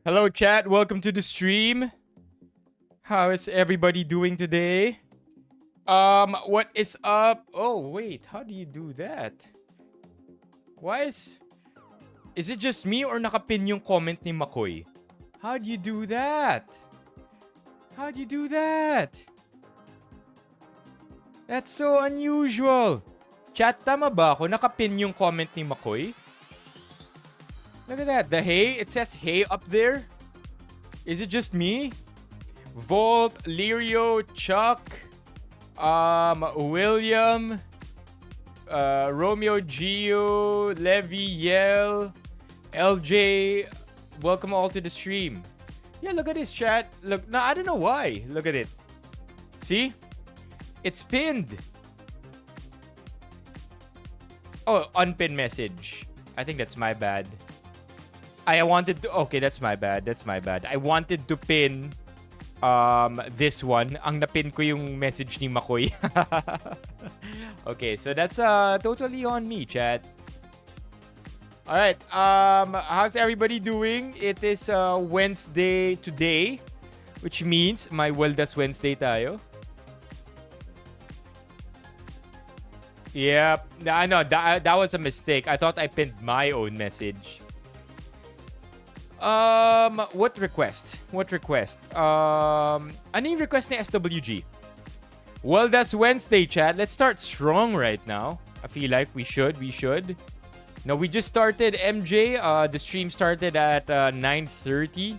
Hello, chat. Welcome to the stream. How is everybody doing today? What is up? Oh, wait. How do you do that? Why is it just me or nakapin yung comment ni Makoy? How do you do that? How do you do that? That's so unusual. Chat, tama ba ako? Nakapin yung comment ni Makoy? Look at that. The hey, it says hey up there. Is it just me? Volt, Lirio, Chuck, William, Romeo, Gio, Levi, Yel, LJ. Welcome all to the stream. Yeah, look at this chat. Look, no, I don't know why. Look at it. See? It's pinned. Oh, unpinned message. I think that's my bad. I wanted to... Okay, that's my bad. That's my bad. I wanted to pin this one. Ang napin ko yung message ni Makoy. Okay, so that's totally on me, chat. Alright, how's everybody doing? It is Wednesday today, which means may Waldas Wednesday tayo. Yep. I know, that was a mistake. I thought I pinned my own message. What request? What request? Ano yung request ni SWG? Well, that's Wednesday, chat. Let's start strong right now. I feel like we should. No, we just started, MJ. The stream started at 9:30.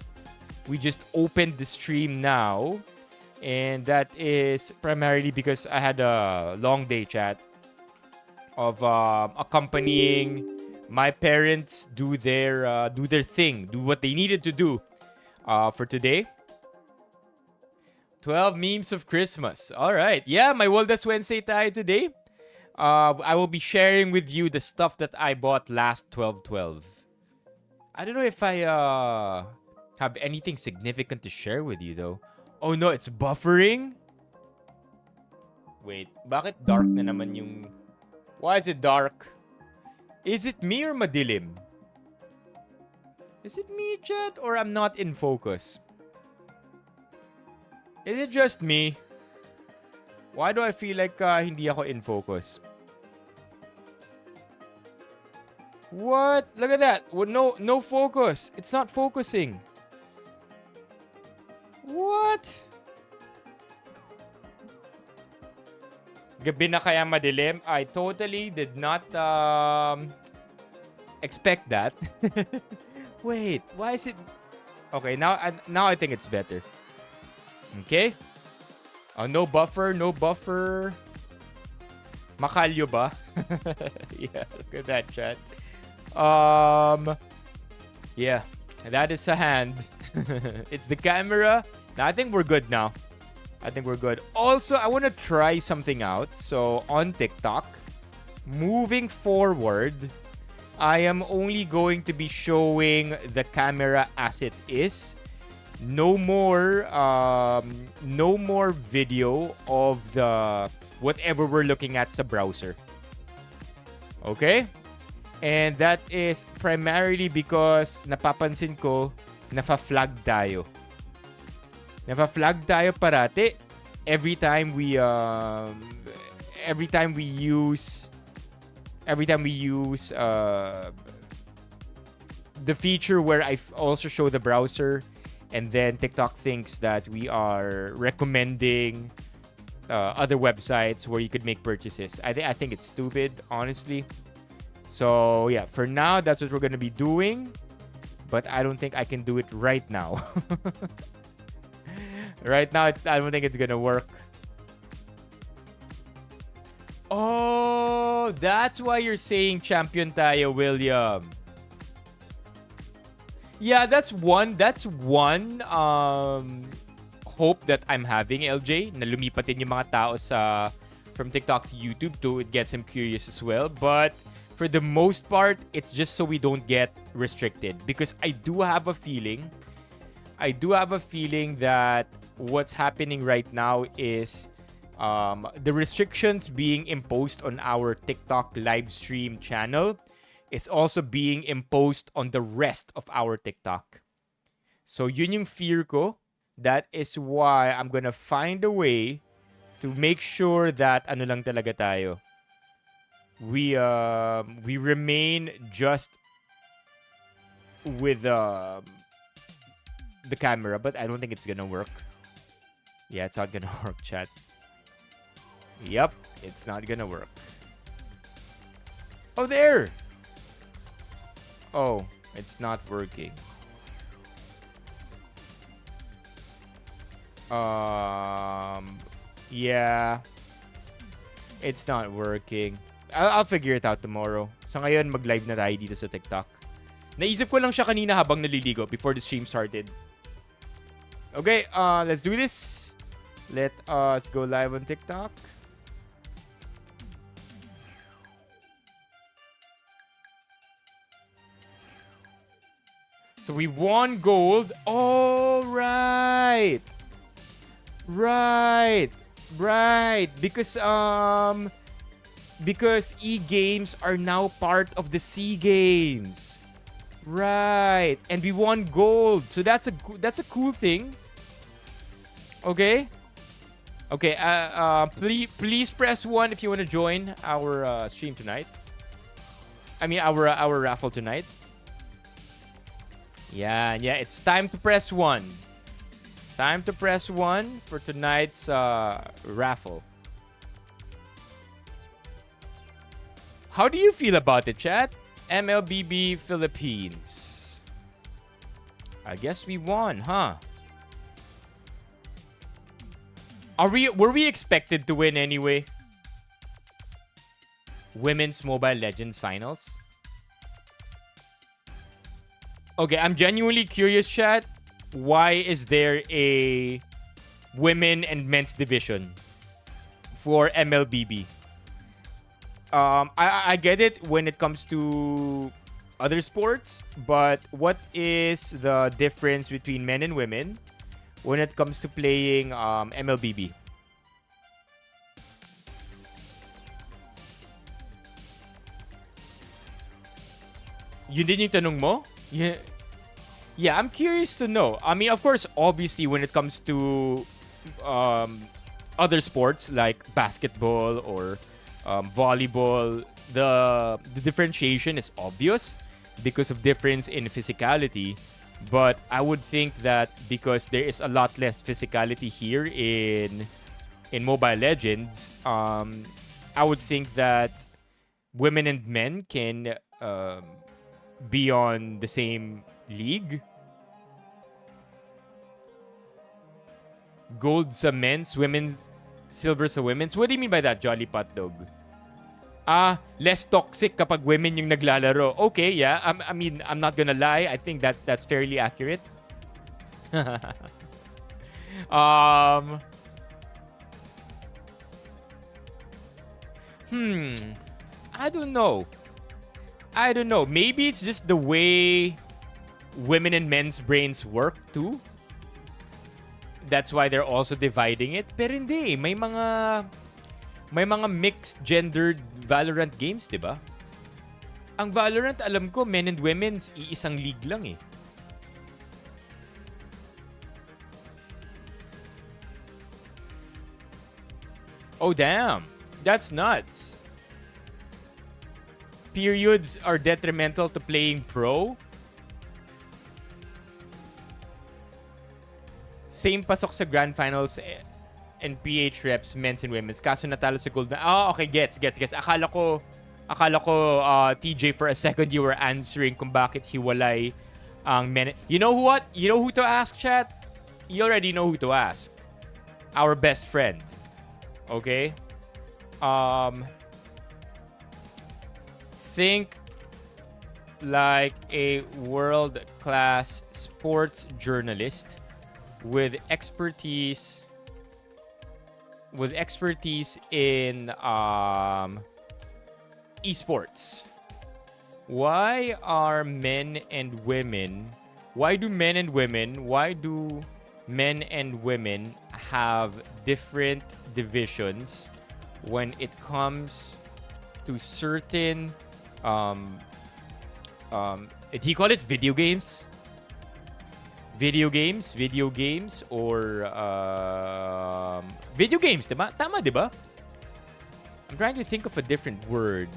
We just opened the stream now. And that is primarily because I had a long day, chat, of accompanying my parents do their thing, do what they needed to do for today. 12 memes of Christmas. All right. Yeah, my Waldas Wednesday tayo today. I will be sharing with you the stuff that I bought last 12/12. I don't know if I have anything significant to share with you though. Oh no, it's buffering? Wait, bakit dark na naman yung... Why is it dark? Is it me or madilim? Is it me, chat, or I'm not in focus? Is it just me? Why do I feel like hindi ako in focus? What? Look at that. No focus. It's not focusing. What? Gabi na kaya madilim? I totally did not expect that. Wait, why is it... Okay, now I think it's better. Okay. Oh, no buffer. Makalyo ba? Yeah, look at that, chat. Yeah, that is a hand. It's the camera. Now, I think we're good now. Also, I want to try something out. So, on TikTok, moving forward, I am only going to be showing the camera as it is. No more video of the whatever we're looking at sa browser. Okay? And that is primarily because napapansin ko nafa-flag tayo. Nafa-flag tayo parati every time we use the feature where I also show the browser, and then TikTok thinks that we are recommending other websites where you could make purchases. I think it's stupid, honestly. So yeah, for now that's what we're gonna be doing, but I don't think I can do it right now. Right now, I don't think it's gonna work. Oh, that's why you're saying champion tayo, William. Yeah, that's one hope that I'm having, LJ, na lumipat din yung mga tao from TikTok to YouTube to it gets them curious as well. But for the most part, it's just so we don't get restricted, because I do have a feeling that what's happening right now is the restrictions being imposed on our TikTok live stream channel is also being imposed on the rest of our TikTok. So yun yung fear ko. That is why I'm gonna find a way to make sure that ano lang talaga tayo. We remain just with the camera, but I don't think it's gonna work. Yeah, it's not gonna work, chat. Yep, it's not gonna work. Oh, there! Oh, it's not working. Yeah. It's not working. I'll figure it out tomorrow. So ngayon, mag-live na tayo dito sa TikTok. Naisip ko lang siya kanina habang naliligo before the stream started. Okay, let's do this. Let us go live on TikTok. So we won gold. All right. Right. Because E-games are now part of the C games. Right. And we won gold. So that's a cool thing. Okay. Okay, please press 1 if you want to join our stream tonight. I mean our raffle tonight. Yeah, it's time to press 1. Time to press 1 for tonight's raffle. How do you feel about it, chat? MLBB Philippines. I guess we won, huh? Were we expected to win anyway? Women's Mobile Legends Finals? Okay, I'm genuinely curious, chat. Why is there a women and men's division for MLBB? I get it when it comes to other sports, but what is the difference between men and women when it comes to playing MLBB? Yun din yung tanong mo? Yeah, I'm curious to know. I mean, of course, obviously, when it comes to other sports like basketball or volleyball, the differentiation is obvious because of difference in physicality. But I would think that because there is a lot less physicality here in Mobile Legends, I would think that women and men can be on the same league. Gold sa men's, women's, silver sa women's. What do you mean by that, Jolly Pot Dog? Less toxic kapag women yung naglalaro. Okay, yeah. I mean, I'm not gonna lie. I think that's fairly accurate. I don't know. Maybe it's just the way women and men's brains work too. That's why they're also dividing it. Pero hindi, may mga mixed gendered Valorant games, 'di ba? Ang Valorant, alam ko, men and women's iisang league lang eh. Oh damn. That's nuts. Periods are detrimental to playing pro. Same pasok sa Grand Finals and PH reps, men's and women's. Kaso natalo sa gold. Okay, gets. Akala ko, TJ, for a second you were answering kung bakit hiwalay ang men. You know what? You know who to ask, chat? You already know who to ask. Our best friend. Okay? Think like a world-class sports journalist with expertise in esports. Why do men and women have different divisions when it comes to certain do you call it video games? Video games, or video games, diba? Tama, diba? I'm trying to think of a different word.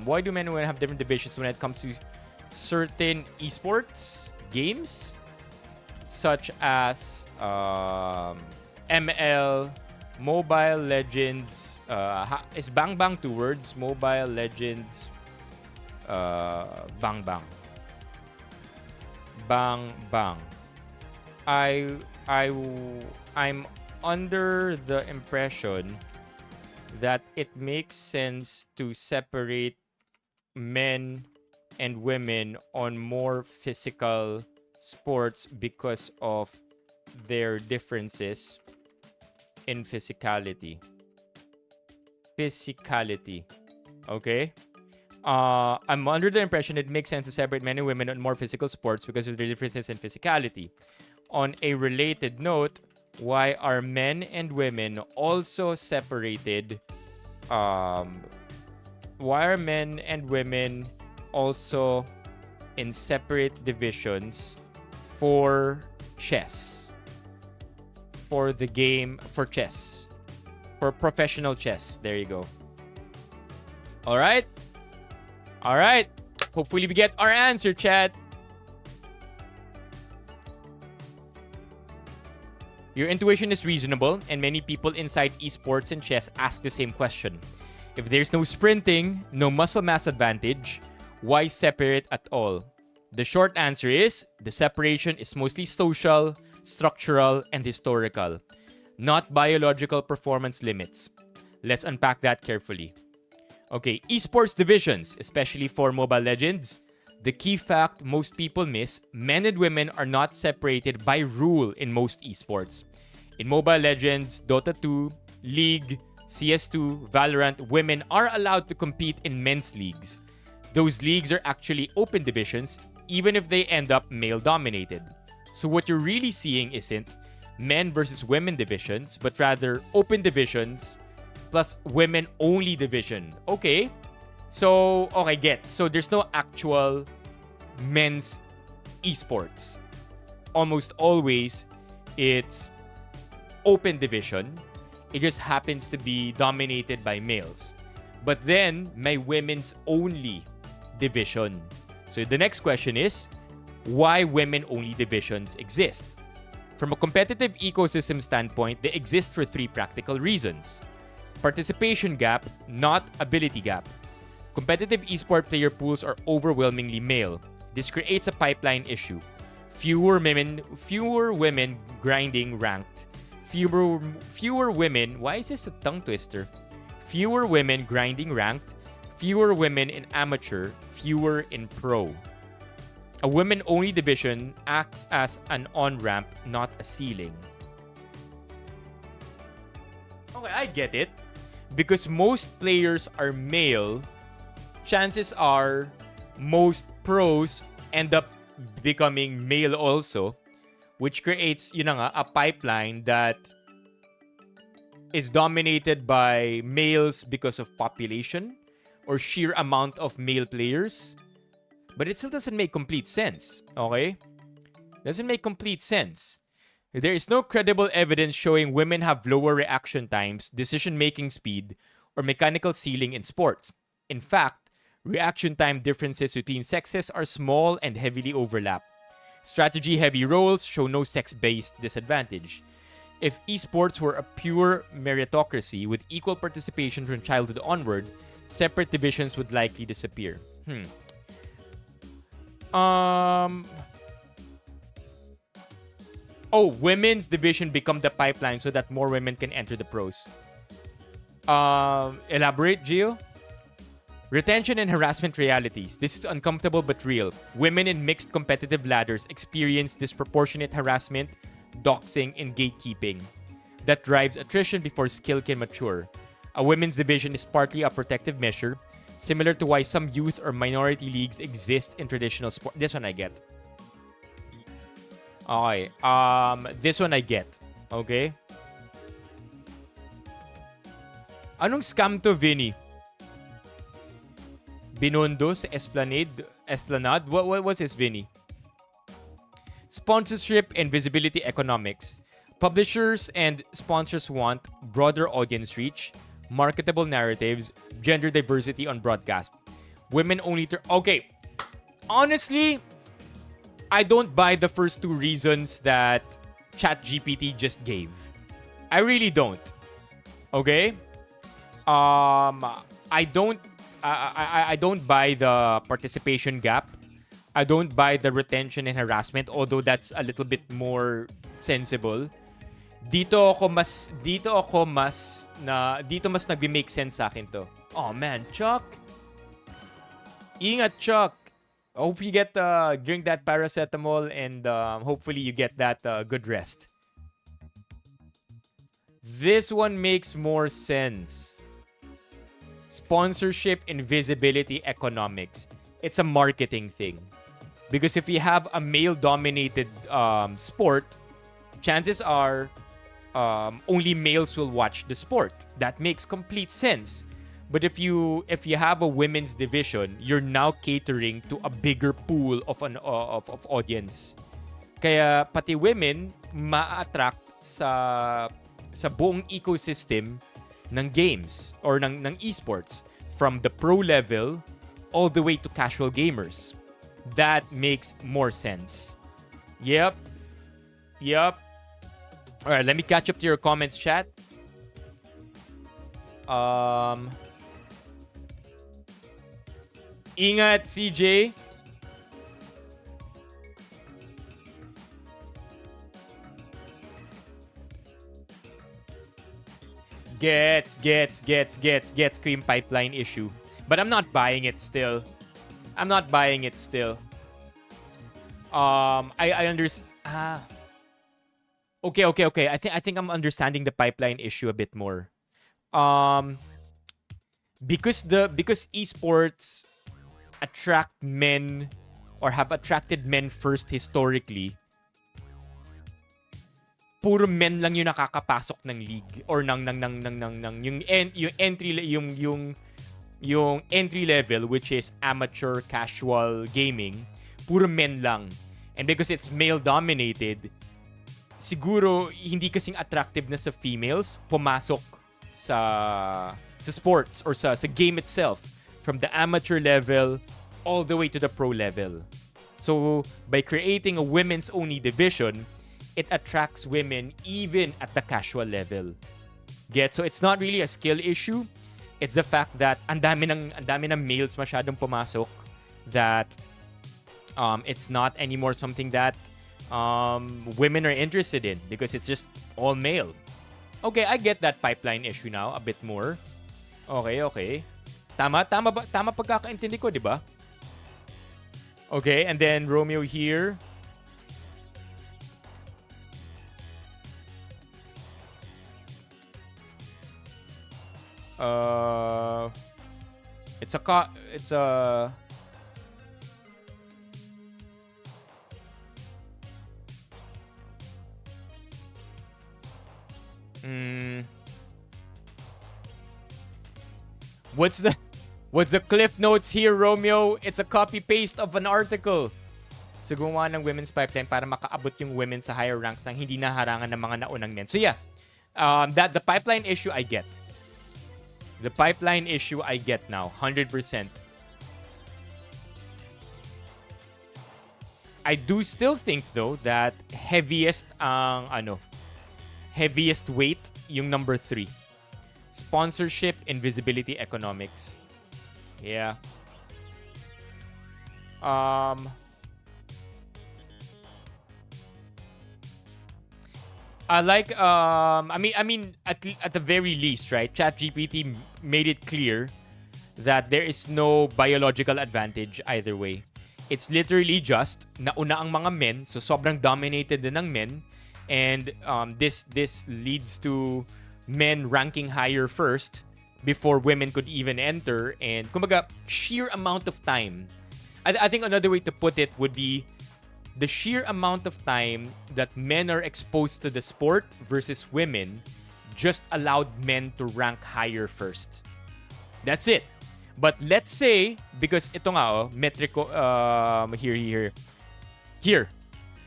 Why do men and women have different divisions when it comes to certain esports games, such as ML, Mobile Legends? Is Bang Bang 2 words? Mobile Legends, Bang Bang. Bang Bang. I'm under the impression that it makes sense to separate men and women on more physical sports because of their differences in physicality. Okay? I'm under the impression it makes sense to separate men and women on more physical sports because of their differences in physicality. On a related note, why are men and women also separated? Why are men and women also in separate divisions for chess? For the game, for chess. For professional chess. There you go. All right. Hopefully we get our answer, chat. Your intuition is reasonable, and many people inside esports and chess ask the same question. If there's no sprinting, no muscle mass advantage, why separate at all? The short answer is, the separation is mostly social, structural, and historical, not biological performance limits. Let's unpack that carefully. Okay, esports divisions, especially for Mobile Legends. The key fact most people miss, men and women are not separated by rule in most esports. In Mobile Legends, Dota 2, League, CS2, Valorant, women are allowed to compete in men's leagues. Those leagues are actually open divisions, even if they end up male-dominated. So what you're really seeing isn't men versus women divisions, but rather open divisions plus women-only division. Okay? So, okay, gets. So there's no actual men's esports. Almost always, it's open division. It just happens to be dominated by males. But then, may women's only division. So the next question is, why women-only divisions exist? From a competitive ecosystem standpoint, they exist for 3 practical reasons. Participation gap, not ability gap. Competitive esport player pools are overwhelmingly male. This creates a pipeline issue. Fewer women grinding ranked. Fewer women, why is this a tongue twister? Fewer women grinding ranked. Fewer women in amateur. Fewer in pro. A women-only division acts as an on-ramp, not a ceiling. Okay, I get it. Because most players are male, chances are most pros end up becoming male also, which creates, a pipeline that is dominated by males because of population or sheer amount of male players. But it still doesn't make complete sense, okay? Doesn't make complete sense. There is no credible evidence showing women have lower reaction times, decision-making speed, or mechanical ceiling in sports. In fact, reaction time differences between sexes are small and heavily overlap. Strategy-heavy roles show no sex-based disadvantage. If esports were a pure meritocracy with equal participation from childhood onward, separate divisions would likely disappear. Women's division become the pipeline so that more women can enter the pros. Elaborate, Gio? Retention and harassment realities. This is uncomfortable but real. Women in mixed competitive ladders experience disproportionate harassment, doxing, and gatekeeping. That drives attrition before skill can mature. A women's division is partly a protective measure, similar to why some youth or minority leagues exist in traditional sport. This one I get. Okay. This one I get. Okay? Anong scam to, Vinny? Binondo sa Esplanade? What was this, Vinny? Sponsorship and visibility economics. Publishers and sponsors want broader audience reach, marketable narratives, gender diversity on broadcast. Women only... Okay. Honestly, I don't buy the first two reasons that ChatGPT just gave. I really don't. Okay? I don't buy the participation gap. I don't buy the retention and harassment, although that's a little bit more sensible. Dito mas nagbi-make sense sa akin to. Oh man, Chuck. Ingat, Chuck. I hope you get drink that paracetamol and hopefully you get that good rest. This one makes more sense. Sponsorship and visibility economics. It's a marketing thing. Because if you have a male-dominated sport, chances are only males will watch the sport. That makes complete sense. But if you have a women's division, you're now catering to a bigger pool of audience. Kaya pati women ma-attract sa buong ecosystem ng games or ng esports, from the pro level all the way to casual gamers. That makes more sense. Yep. All right, let me catch up to your comments, chat. Ingat, CJ. Gets ko yung pipeline issue. But I'm not buying it still. I understand. Okay. I think I'm understanding the pipeline issue a bit more. Because esports attract men or have attracted men first historically, puro men lang yung nakakapasok ng league or ng yung entry level, which is amateur casual gaming, puro men lang. And because it's male dominated, siguro hindi kasing attractive na sa females pumasok sa sports or sa game itself, from the amateur level all the way to the pro level. So by creating a women's only division, it attracts women even at the casual level. So it's not really a skill issue. It's the fact that ang dami ng males masyadong pumasok that it's not anymore something that women are interested in because it's just all male. Okay, I get that pipeline issue now a bit more. Okay. Tama pagkakaintindi ko, di ba? Okay, and then Romeo here. It's a What's the cliff notes here, Romeo? It's a copy-paste of an article. So, gumawa ng women's pipeline para makaabot yung women sa higher ranks nang hindi naharangan ng mga naunang men. So, yeah. The pipeline issue, I get. The pipeline issue, I get now. 100%. I do still think, though, that heaviest weight yung number 3. Sponsorship and visibility economics. Yeah. I like I mean at the very least, right? ChatGPT made it clear that there is no biological advantage either way. It's literally just nauna ang mga men, so sobrang dominated din ng men, and this leads to men ranking higher first before women could even enter, and kumbaga sheer amount of time. I think another way to put it would be the sheer amount of time that men are exposed to the sport versus women just allowed men to rank higher first. That's it. But let's say, because ito nga metric here.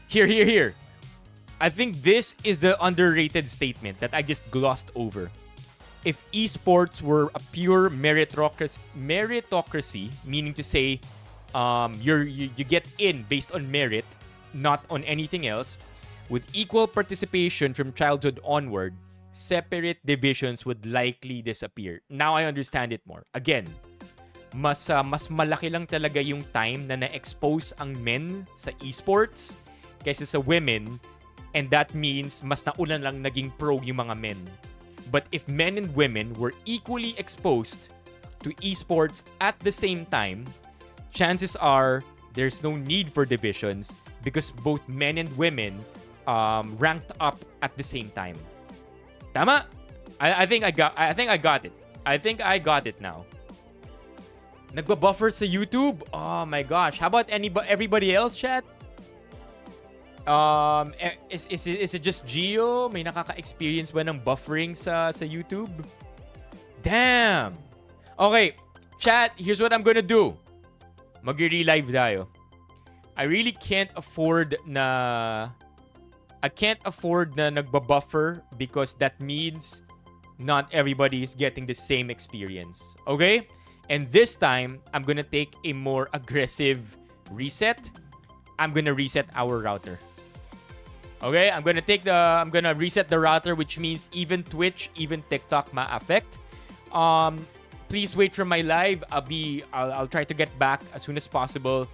Here. I think this is the underrated statement that I just glossed over. If esports were a pure meritocracy, meaning to say you get in based on merit, not on anything else, with equal participation from childhood onward, separate divisions would likely disappear. Now I understand it more. Again, mas malaki lang talaga yung time na na-expose ang men sa esports kaysa sa women, and that means mas naulan lang naging pro yung mga men. But if men and women were equally exposed to esports at the same time, chances are there's no need for divisions because both men and women ranked up at the same time. Tama? I think I got it. I think I got it now. Nagbabuffer sa YouTube? Oh my gosh. How about everybody else, chat? Is it just Gio? May nakaka-experience ba ng buffering sa YouTube? Damn! Okay, chat, here's what I'm gonna do. Mag-relive tayo. I really can't afford na nagbabuffer because that means not everybody is getting the same experience. Okay? And this time, I'm gonna take a more aggressive reset. I'm gonna reset our router. Okay, I'm gonna reset the router, which means even Twitch, even TikTok ma-affect. Please wait for my live. I'll try to get back as soon as possible.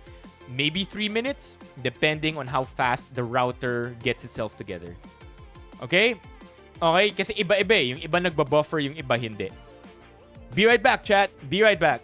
Maybe 3 minutes, depending on how fast the router gets itself together. Okay? Okay, kasi iba-iba eh. Yung iba nagbabuffer, yung iba hindi. Be right back, chat. Be right back.